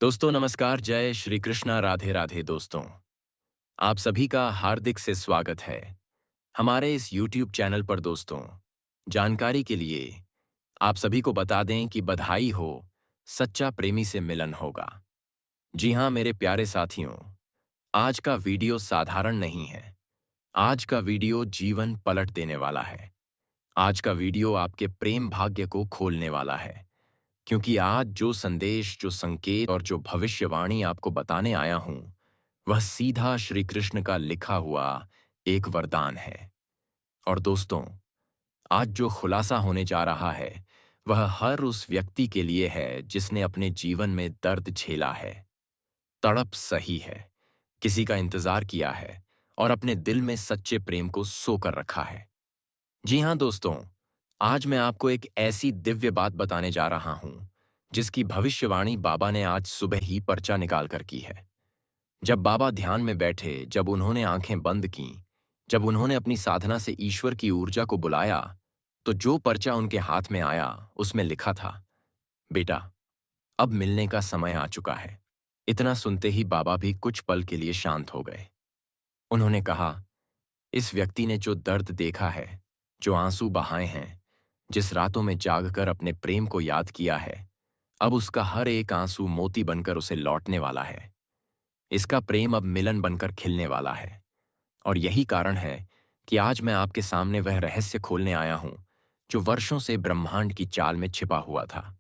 दोस्तों नमस्कार, जय श्री कृष्णा, राधे राधे दोस्तों। आप सभी का हार्दिक से स्वागत है हमारे इस YouTube चैनल पर दोस्तों। जानकारी के लिए आप सभी को बता दें कि बधाई हो, सच्चा प्रेमी से मिलन होगा। जी हाँ मेरे प्यारे साथियों, आज का वीडियो साधारण नहीं है। आज का वीडियो जीवन पलट देने वाला है। आज का वीडियो आपके प्रेम भाग्य को खोलने वाला है, क्योंकि आज जो संदेश, जो संकेत और जो भविष्यवाणी आपको बताने आया हूं, वह सीधा श्री कृष्ण का लिखा हुआ एक वरदान है। और दोस्तों, आज जो खुलासा होने जा रहा है वह हर उस व्यक्ति के लिए है जिसने अपने जीवन में दर्द झेला है, तड़प सही है, किसी का इंतजार किया है और अपने दिल में सच्चे प्रेम को सोकर रखा है। जी हाँ दोस्तों, आज मैं आपको एक ऐसी दिव्य बात बताने जा रहा हूं जिसकी भविष्यवाणी बाबा ने आज सुबह ही पर्चा निकाल कर की है। जब बाबा ध्यान में बैठे, जब उन्होंने आंखें बंद कीं, जब उन्होंने अपनी साधना से ईश्वर की ऊर्जा को बुलाया, तो जो पर्चा उनके हाथ में आया उसमें लिखा था, बेटा, अब मिलने का समय आ चुका है। इतना सुनते ही बाबा भी कुछ पल के लिए शांत हो गए। उन्होंने कहा, इस व्यक्ति ने जो दर्द देखा है, जो आंसू बहाए हैं, जिस रातों में जागकर अपने प्रेम को याद किया है, अब उसका हर एक आंसू मोती बनकर उसे लौटने वाला है। इसका प्रेम अब मिलन बनकर खिलने वाला है। और यही कारण है कि आज मैं आपके सामने वह रहस्य खोलने आया हूं जो वर्षों से ब्रह्मांड की चाल में छिपा हुआ था।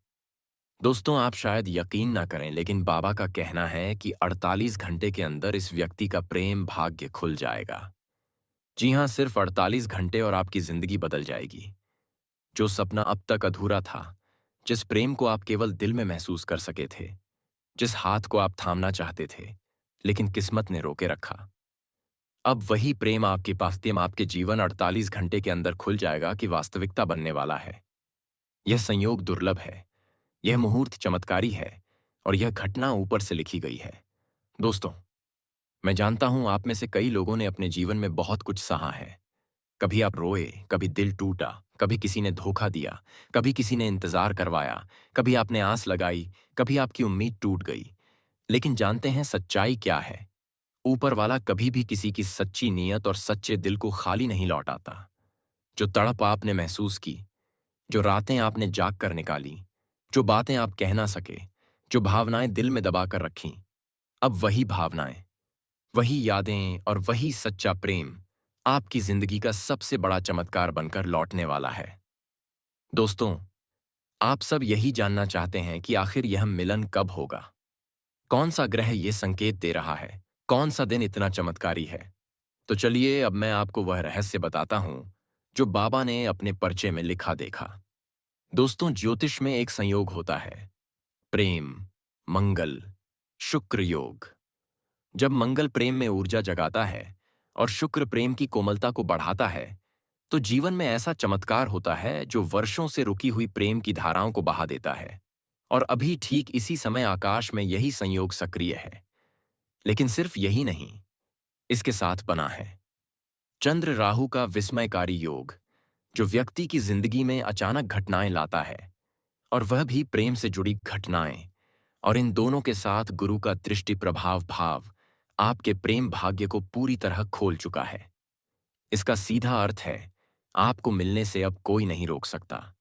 दोस्तों, आप शायद यकीन ना करें, लेकिन बाबा का कहना है कि 48 घंटे के अंदर इस व्यक्ति का प्रेम भाग्य खुल जाएगा। जी हां, सिर्फ 48 घंटे और आपकी जिंदगी बदल जाएगी। जो सपना अब तक अधूरा था, जिस प्रेम को आप केवल दिल में महसूस कर सके थे, जिस हाथ को आप थामना चाहते थे लेकिन किस्मत ने रोके रखा, अब वही प्रेम आपके पास आपके जीवन 48 घंटे के अंदर खुल जाएगा कि वास्तविकता बनने वाला है। यह संयोग दुर्लभ है, यह मुहूर्त चमत्कारी है और यह घटना ऊपर से लिखी गई है। दोस्तों, मैं जानता हूं आप में से कई लोगों ने अपने जीवन में बहुत कुछ सहा है। कभी आप रोए, कभी दिल टूटा, कभी किसी ने धोखा दिया, कभी किसी ने इंतजार करवाया, कभी आपने आस लगाई, कभी आपकी उम्मीद टूट गई। लेकिन जानते हैं सच्चाई क्या है? ऊपर वाला कभी भी किसी की सच्ची नीयत और सच्चे दिल को खाली नहीं लौटाता। जो तड़प आपने महसूस की, जो रातें आपने जाग कर निकाली, जो बातें आप कह ना सके, जो भावनाएं दिल में दबा कर रखीं, अब वही भावनाएं, वही यादें और वही सच्चा प्रेम आपकी जिंदगी का सबसे बड़ा चमत्कार बनकर लौटने वाला है। दोस्तों, आप सब यही जानना चाहते हैं कि आखिर यह मिलन कब होगा? कौन सा ग्रह ये संकेत दे रहा है? कौन सा दिन इतना चमत्कारी है? तो चलिए अब मैं आपको वह रहस्य बताता हूं जो बाबा ने अपने पर्चे में लिखा देखा। दोस्तों, ज्योतिष में एक संयोग होता है, प्रेम, मंगल, शुक्र योग। जब मंगल प्रेम में ऊर्जा जगाता है और शुक्र प्रेम की कोमलता को बढ़ाता है, तो जीवन में ऐसा चमत्कार होता है जो वर्षों से रुकी हुई प्रेम की धाराओं को बहा देता है। और अभी ठीक इसी समय आकाश में यही संयोग सक्रिय है। लेकिन सिर्फ यही नहीं, इसके साथ बना है चंद्र राहु का विस्मयकारी योग, जो व्यक्ति की जिंदगी में अचानक घटनाएं लाता है, और वह भी प्रेम से जुड़ी घटनाएं। और इन दोनों के साथ गुरु का दृष्टि प्रभाव भाव आपके प्रेम भाग्य को पूरी तरह खोल चुका है। इसका सीधा अर्थ है, आपको मिलने से अब कोई नहीं रोक सकता।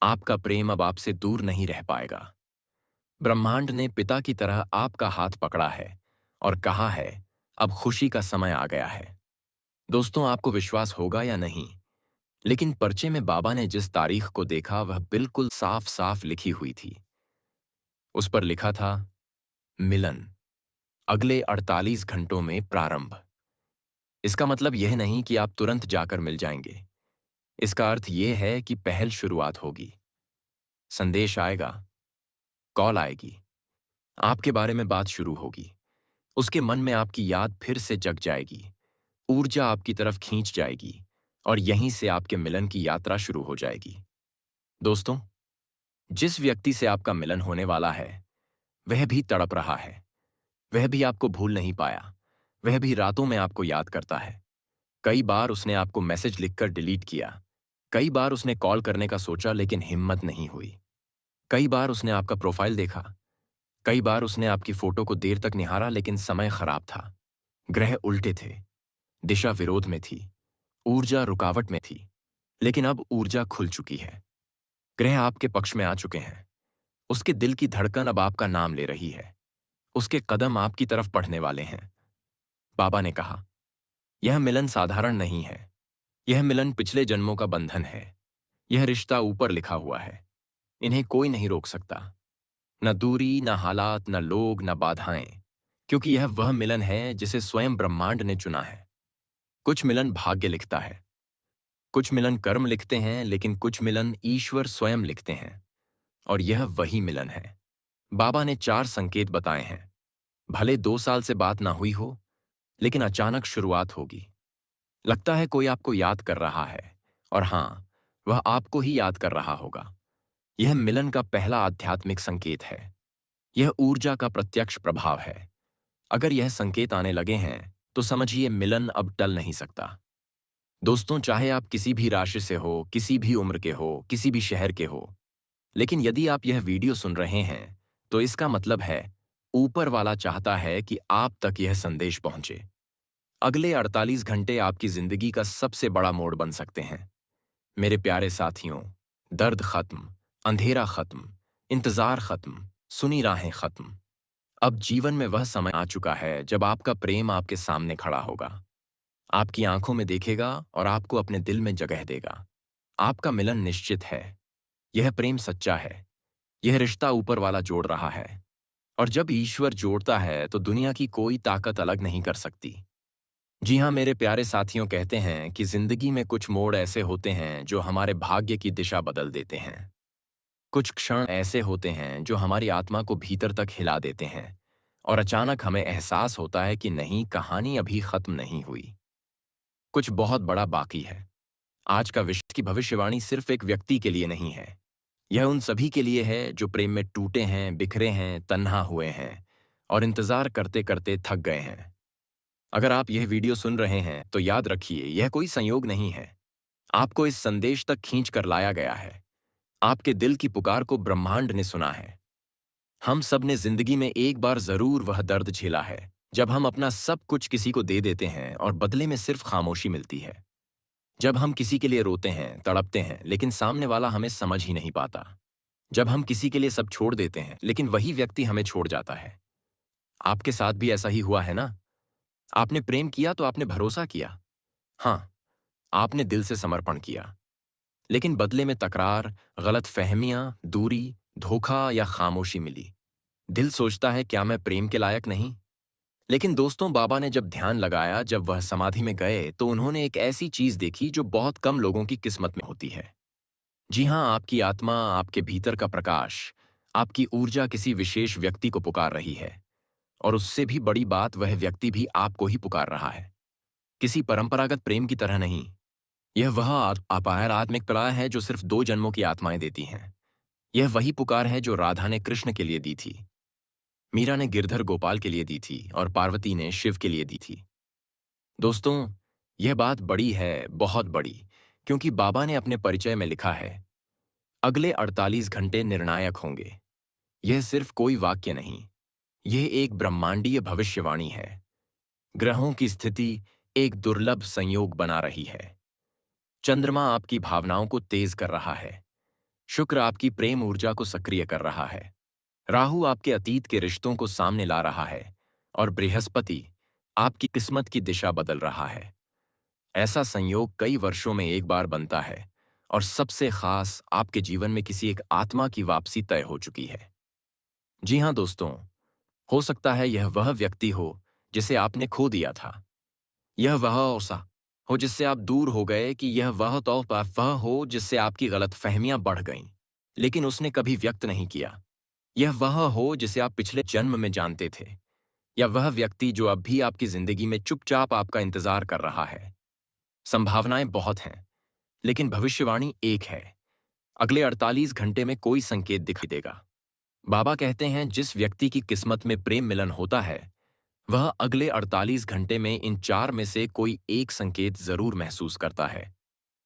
आपका प्रेम अब आपसे दूर नहीं रह पाएगा। ब्रह्मांड ने पिता की तरह आपका हाथ पकड़ा है और कहा है, अब खुशी का समय आ गया है। दोस्तों, आपको विश्वास होगा या नहीं, लेकिन पर्चे में बाबा ने जिस तारीख को देखा वह बिल्कुल साफ साफ लिखी हुई थी। उस पर लिखा था, मिलन, अगले 48 घंटों में प्रारंभ। इसका मतलब यह नहीं कि आप तुरंत जाकर मिल जाएंगे। इसका अर्थ यह है कि पहल शुरुआत होगी। संदेश आएगा, कॉल आएगी, आपके बारे में बात शुरू होगी। उसके मन में आपकी याद फिर से जग जाएगी, ऊर्जा आपकी तरफ खींच जाएगी और यहीं से आपके मिलन की यात्रा शुरू हो जाएगी। दोस्तों, जिस व्यक्ति से आपका मिलन होने वाला है, वह भी तड़प रहा है। वह भी आपको भूल नहीं पाया। वह भी रातों में आपको याद करता है। कई बार उसने आपको मैसेज लिखकर डिलीट किया। कई बार उसने कॉल करने का सोचा लेकिन हिम्मत नहीं हुई। कई बार उसने आपका प्रोफाइल देखा। कई बार उसने आपकी फोटो को देर तक निहारा, लेकिन समय खराब था। ग्रह उल्टे थे, दिशा विरोध में थी, ऊर्जा रुकावट में थी। लेकिन अब ऊर्जा खुल चुकी है, ग्रह आपके पक्ष में आ चुके हैं। उसके दिल की धड़कन अब आपका नाम ले रही है, उसके कदम आपकी तरफ बढ़ने वाले हैं। बाबा ने कहा, यह मिलन साधारण नहीं है, यह मिलन पिछले जन्मों का बंधन है। यह रिश्ता ऊपर लिखा हुआ है, इन्हें कोई नहीं रोक सकता। न दूरी, न हालात, न लोग, न बाधाएं, क्योंकि यह वह मिलन है जिसे स्वयं ब्रह्मांड ने चुना है। कुछ मिलन भाग्य लिखता है, कुछ मिलन कर्म लिखते हैं, लेकिन कुछ मिलन ईश्वर स्वयं लिखते हैं। और यह वही मिलन है। बाबा ने 4 संकेत बताए हैं। भले 2 साल से बात ना हुई हो, लेकिन अचानक शुरुआत होगी। लगता है कोई आपको याद कर रहा है, और हां, वह आपको ही याद कर रहा होगा। यह मिलन का पहला आध्यात्मिक संकेत है। यह ऊर्जा का प्रत्यक्ष प्रभाव है। अगर यह संकेत आने लगे हैं, तो समझिए मिलन अब टल नहीं सकता। दोस्तों, चाहे आप किसी भी राशि से हो, किसी भी उम्र के हो, किसी भी शहर के हो, लेकिन यदि आप यह वीडियो सुन रहे हैं, तो इसका मतलब है ऊपर वाला चाहता है कि आप तक यह संदेश पहुंचे। अगले 48 घंटे आपकी जिंदगी का सबसे बड़ा मोड़ बन सकते हैं। मेरे प्यारे साथियों, दर्द खत्म, अंधेरा खत्म, इंतजार खत्म, सुनी राहें खत्म। अब जीवन में वह समय आ चुका है जब आपका प्रेम आपके सामने खड़ा होगा, आपकी आंखों में देखेगा और आपको अपने दिल में जगह देगा। आपका मिलन निश्चित है। यह प्रेम सच्चा है। यह रिश्ता ऊपर वाला जोड़ रहा है। और जब ईश्वर जोड़ता है, तो दुनिया की कोई ताकत अलग नहीं कर सकती। जी हाँ, मेरे प्यारे साथियों, कहते हैं कि जिंदगी में कुछ मोड़ ऐसे होते हैं जो हमारे भाग्य की दिशा बदल देते हैं। कुछ क्षण ऐसे होते हैं जो हमारी आत्मा को भीतर तक हिला देते हैं, और अचानक हमें एहसास होता है कि नहीं, कहानी अभी खत्म नहीं हुई, कुछ बहुत बड़ा बाकी है। आज का विषय की भविष्यवाणी सिर्फ एक व्यक्ति के लिए नहीं है। यह उन सभी के लिए है जो प्रेम में टूटे हैं, बिखरे हैं, तन्हा हुए हैं और इंतजार करते करते थक गए हैं। अगर आप यह वीडियो सुन रहे हैं, तो याद रखिए, यह कोई संयोग नहीं है। आपको इस संदेश तक खींच कर लाया गया है। आपके दिल की पुकार को ब्रह्मांड ने सुना है। हम सब ने जिंदगी में एक बार जरूर वह दर्द झेला है, जब हम अपना सब कुछ किसी को दे देते हैं और बदले में सिर्फ खामोशी मिलती है। जब हम किसी के लिए रोते हैं, तड़पते हैं, लेकिन सामने वाला हमें समझ ही नहीं पाता। जब हम किसी के लिए सब छोड़ देते हैं, लेकिन वही व्यक्ति हमें छोड़ जाता है। आपके साथ भी ऐसा ही हुआ है ना? आपने प्रेम किया तो आपने भरोसा किया। हाँ, आपने दिल से समर्पण किया, लेकिन बदले में तकरार, गलतफहमियां, दूरी, धोखा या खामोशी मिली। दिल सोचता है, क्या मैं प्रेम के लायक नहीं? लेकिन दोस्तों, बाबा ने जब ध्यान लगाया, जब वह समाधि में गए, तो उन्होंने एक ऐसी चीज देखी जो बहुत कम लोगों की किस्मत में होती है। जी हाँ, आपकी आत्मा, आपके भीतर का प्रकाश, आपकी ऊर्जा किसी विशेष व्यक्ति को पुकार रही है। और उससे भी बड़ी बात, वह व्यक्ति भी आपको ही पुकार रहा है। किसी परंपरागत प्रेम की तरह नहीं। यह वह अपार आत्मिक प्यार है जो सिर्फ 2 जन्मों की आत्माएं देती हैं। यह वही पुकार है जो राधा ने कृष्ण के लिए दी थी, मीरा ने गिरधर गोपाल के लिए दी थी और पार्वती ने शिव के लिए दी थी। दोस्तों, यह बात बड़ी है, बहुत बड़ी, क्योंकि बाबा ने अपने परिचय में लिखा है, अगले 48 घंटे निर्णायक होंगे। यह सिर्फ कोई वाक्य नहीं, यह एक ब्रह्मांडीय भविष्यवाणी है। ग्रहों की स्थिति एक दुर्लभ संयोग बना रही है। चंद्रमा आपकी भावनाओं को तेज कर रहा है, शुक्र आपकी प्रेम ऊर्जा को सक्रिय कर रहा है, राहु आपके अतीत के रिश्तों को सामने ला रहा है, और बृहस्पति आपकी किस्मत की दिशा बदल रहा है। ऐसा संयोग कई वर्षों में एक बार बनता है, और सबसे खास, आपके जीवन में किसी एक आत्मा की वापसी तय हो चुकी है। जी हाँ दोस्तों, हो सकता है यह वह व्यक्ति हो जिसे आपने खो दिया था। यह वह औसा हो जिससे आप दूर हो गए, कि यह वह तौबा वह हो जिससे आपकी गलतफहमियां बढ़ गईं, लेकिन उसने कभी व्यक्त नहीं किया। यह वह हो जिसे आप पिछले जन्म में जानते थे, या वह व्यक्ति जो अब भी आपकी जिंदगी में चुपचाप आपका इंतजार कर रहा है। संभावनाएं बहुत हैं, लेकिन भविष्यवाणी एक है। अगले 48 घंटे में कोई संकेत दिखाई देगा। बाबा कहते हैं, जिस व्यक्ति की किस्मत में प्रेम मिलन होता है, वह अगले 48 घंटे में इन 4 में से कोई एक संकेत जरूर महसूस करता है।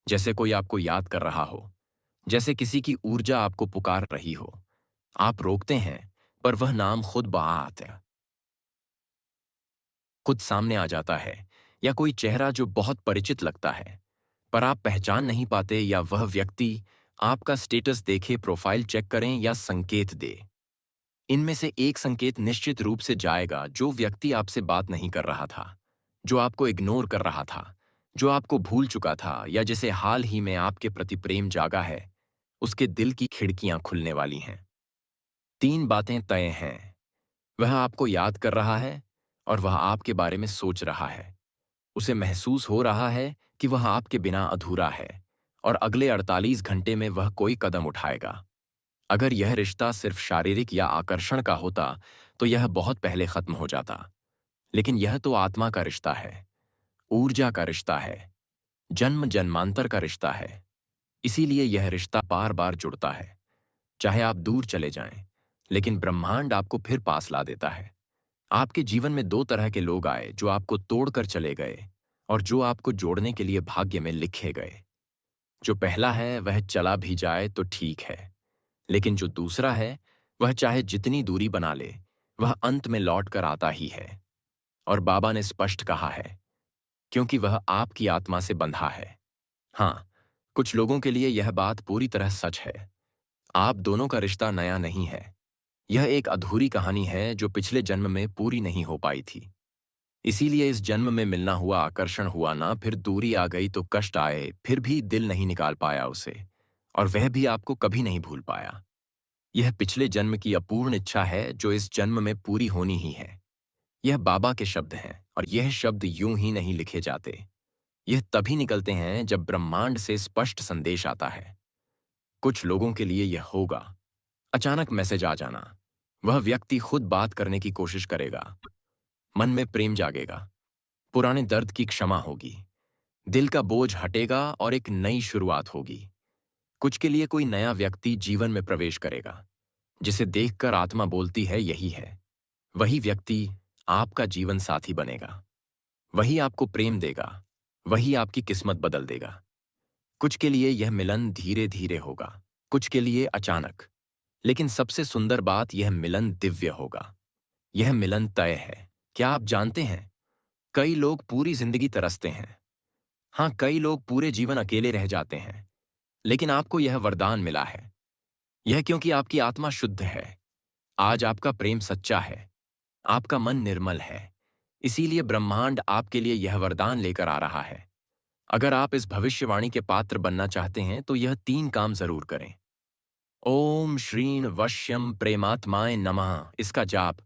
जैसे कोई आपको याद कर रहा हो, जैसे किसी की ऊर्जा आपको पुकार रही हो। आप रोकते हैं, पर वह नाम खुद सामने आ जाता है, या कोई चेहरा जो बहुत परिचित लगता है पर आप पहचान नहीं पाते, या वह व्यक्ति आपका स्टेटस देखे, प्रोफाइल चेक करें या संकेत दे। इनमें से एक संकेत निश्चित रूप से जाएगा। जो व्यक्ति आपसे बात नहीं कर रहा था, जो आपको इग्नोर कर रहा था, जो आपको भूल चुका था, या जिसे हाल ही में आपके प्रति प्रेम जागा है, उसके दिल की खिड़कियां खुलने वाली हैं। 3 बातें तय हैं। वह आपको याद कर रहा है और वह आपके बारे में सोच रहा है। उसे महसूस हो रहा है कि वह आपके बिना अधूरा है और अगले 48 घंटे में वह कोई कदम उठाएगा। अगर यह रिश्ता सिर्फ शारीरिक या आकर्षण का होता तो यह बहुत पहले खत्म हो जाता। लेकिन यह तो आत्मा का रिश्ता है, ऊर्जा का रिश्ता है, जन्म जन्मांतर का रिश्ता है। इसीलिए यह रिश्ता बार बार जुड़ता है। चाहे आप दूर चले जाएं, लेकिन ब्रह्मांड आपको फिर पास ला देता है। आपके जीवन में 2 तरह के लोग आए, जो आपको तोड़कर चले गए और जो आपको जोड़ने के लिए भाग्य में लिखे गए। जो पहला है वह चला भी जाए तो ठीक है, लेकिन जो दूसरा है वह चाहे जितनी दूरी बना ले, वह अंत में लौट कर आता ही है। और बाबा ने स्पष्ट कहा है, क्योंकि वह आपकी आत्मा से बंधा है। हाँ, कुछ लोगों के लिए यह बात पूरी तरह सच है। आप दोनों का रिश्ता नया नहीं है। यह एक अधूरी कहानी है जो पिछले जन्म में पूरी नहीं हो पाई थी। इसीलिए इस जन्म में मिलना हुआ, आकर्षण हुआ ना, फिर दूरी आ गई तो कष्ट आए, फिर भी दिल नहीं निकाल पाया उसे, और वह भी आपको कभी नहीं भूल पाया। यह पिछले जन्म की अपूर्ण इच्छा है जो इस जन्म में पूरी होनी ही है। यह बाबा के शब्द हैं, और यह शब्द यूं ही नहीं लिखे जाते। यह तभी निकलते हैं जब ब्रह्मांड से स्पष्ट संदेश आता है। कुछ लोगों के लिए यह होगा अचानक मैसेज आ जाना। वह व्यक्ति खुद बात करने की कोशिश करेगा। मन में प्रेम जागेगा, पुराने दर्द की क्षमा होगी, दिल का बोझ हटेगा और एक नई शुरुआत होगी। कुछ के लिए कोई नया व्यक्ति जीवन में प्रवेश करेगा, जिसे देखकर आत्मा बोलती है यही है। वही व्यक्ति आपका जीवन साथी बनेगा। वही आपको प्रेम देगा। वही आपकी किस्मत बदल देगा। कुछ के लिए यह मिलन धीरे धीरे होगा, कुछ के लिए अचानक। लेकिन सबसे सुंदर बात, यह मिलन दिव्य होगा। यह मिलन तय है। क्या आप जानते हैं, कई लोग पूरी जिंदगी तरसते हैं। हाँ, कई लोग पूरे जीवन अकेले रह जाते हैं। लेकिन आपको यह वरदान मिला है। यह क्योंकि आपकी आत्मा शुद्ध है। आज आपका प्रेम सच्चा है, आपका मन निर्मल है। इसीलिए ब्रह्मांड आपके लिए यह वरदान लेकर आ रहा है। अगर आप इस भविष्यवाणी के पात्र बनना चाहते हैं तो यह 3 काम जरूर करें। ओम श्रीण वश्यम प्रेमात्माय नमः, इसका जाप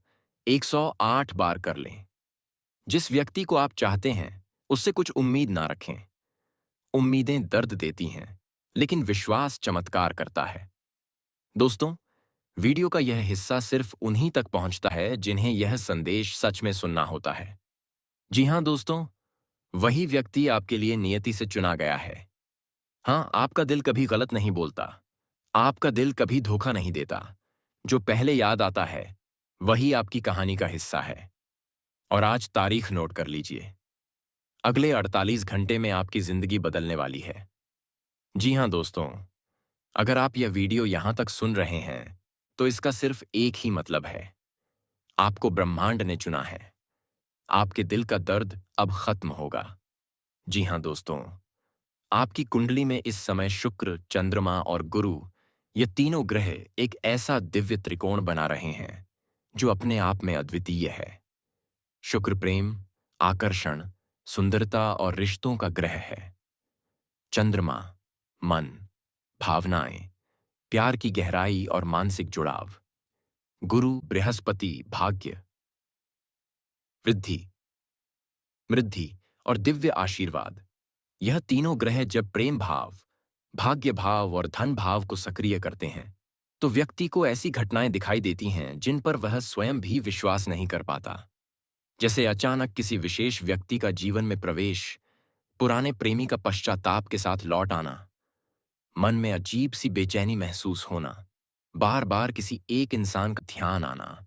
108 बार कर लें। जिस व्यक्ति को आप चाहते हैं उससे कुछ उम्मीद ना रखें। उम्मीदें दर्द देती हैं, लेकिन विश्वास चमत्कार करता है। दोस्तों, वीडियो का यह हिस्सा सिर्फ उन्हीं तक पहुंचता है जिन्हें यह संदेश सच में सुनना होता है। जी हां दोस्तों, वही व्यक्ति आपके लिए नियति से चुना गया है। हाँ, आपका दिल कभी गलत नहीं बोलता। आपका दिल कभी धोखा नहीं देता। जो पहले याद आता है वही आपकी कहानी का हिस्सा है। और आज तारीख नोट कर लीजिए। अगले 48 घंटे में आपकी जिंदगी बदलने वाली है। जी हां दोस्तों, अगर आप यह वीडियो यहां तक सुन रहे हैं तो इसका सिर्फ एक ही मतलब है, आपको ब्रह्मांड ने चुना है। आपके दिल का दर्द अब खत्म होगा। जी हां दोस्तों, आपकी कुंडली में इस समय शुक्र, चंद्रमा और गुरु, ये तीनों ग्रह एक ऐसा दिव्य त्रिकोण बना रहे हैं जो अपने आप में अद्वितीय है। शुक्र प्रेम, आकर्षण, सुंदरता और रिश्तों का ग्रह है। चंद्रमा मन, भावनाएं, प्यार की गहराई और मानसिक जुड़ाव। गुरु बृहस्पति भाग्य, वृद्धि, मृद्धि और दिव्य आशीर्वाद। यह तीनों ग्रह जब प्रेम भाव, भाग्य भाव और धन भाव को सक्रिय करते हैं तो व्यक्ति को ऐसी घटनाएं दिखाई देती हैं जिन पर वह स्वयं भी विश्वास नहीं कर पाता। जैसे अचानक किसी विशेष व्यक्ति का जीवन में प्रवेश, पुराने प्रेमी का पश्चाताप के साथ लौट आना, मन में अजीब सी बेचैनी महसूस होना, बार बार किसी एक इंसान का ध्यान आना,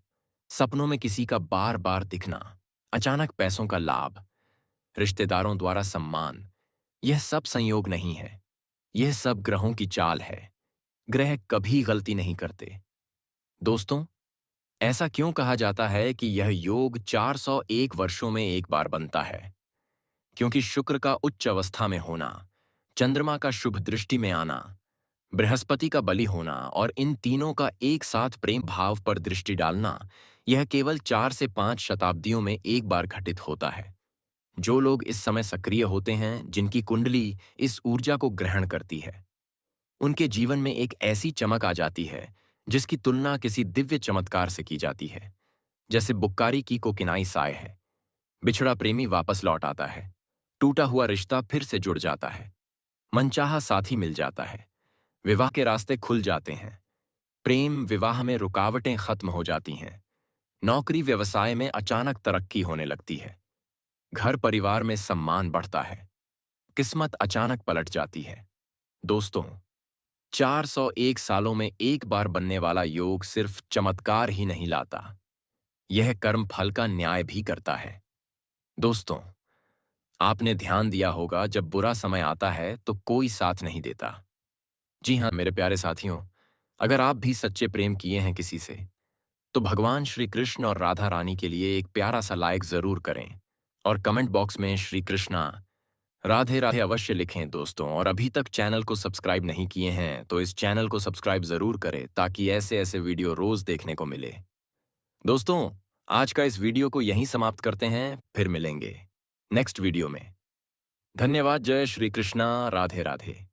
सपनों में किसी का बार बार दिखना, अचानक पैसों का लाभ, रिश्तेदारों द्वारा सम्मान। यह सब संयोग नहीं है, यह सब ग्रहों की चाल है। ग्रह कभी गलती नहीं करते। दोस्तों, ऐसा क्यों कहा जाता है कि यह योग 401 वर्षों में एक बार बनता है? क्योंकि शुक्र का उच्च अवस्था में होना, चंद्रमा का शुभ दृष्टि में आना, बृहस्पति का बलि होना और इन तीनों का एक साथ प्रेम भाव पर दृष्टि डालना, यह केवल 4 से 5 शताब्दियों में एक बार घटित होता है। जो लोग इस समय सक्रिय होते हैं, जिनकी कुंडली इस ऊर्जा को ग्रहण करती है, उनके जीवन में एक ऐसी चमक आ जाती है जिसकी तुलना किसी दिव्य चमत्कार से की जाती है। जैसे बुक्कारी की कोकिनाई साय है, बिछड़ा प्रेमी वापस लौट आता है, टूटा हुआ रिश्ता फिर से जुड़ जाता है, मनचाहा साथी मिल जाता है, विवाह के रास्ते खुल जाते हैं, प्रेम विवाह में रुकावटें खत्म हो जाती हैं, नौकरी व्यवसाय में अचानक तरक्की होने लगती है, घर परिवार में सम्मान बढ़ता है, किस्मत अचानक पलट जाती है। दोस्तों, 401 सालों में एक बार बनने वाला योग सिर्फ चमत्कार ही नहीं लाता, यह कर्म फल का न्याय भी करता है। दोस्तों, आपने ध्यान दिया होगा जब बुरा समय आता है तो कोई साथ नहीं देता। जी हाँ मेरे प्यारे साथियों, अगर आप भी सच्चे प्रेम किए हैं किसी से, तो भगवान श्री कृष्ण और राधा रानी के लिए एक प्यारा सा लाइक जरूर करें और कमेंट बॉक्स में श्री कृष्णा राधे राधे अवश्य लिखें दोस्तों। और अभी तक चैनल को सब्सक्राइब नहीं किए हैं तो इस चैनल को सब्सक्राइब जरूर करें ताकि ऐसे ऐसे वीडियो रोज देखने को मिले। दोस्तों, आज का इस वीडियो को यहीं समाप्त करते हैं, फिर मिलेंगे नेक्स्ट वीडियो में। धन्यवाद। जय श्री कृष्णा। राधे राधे।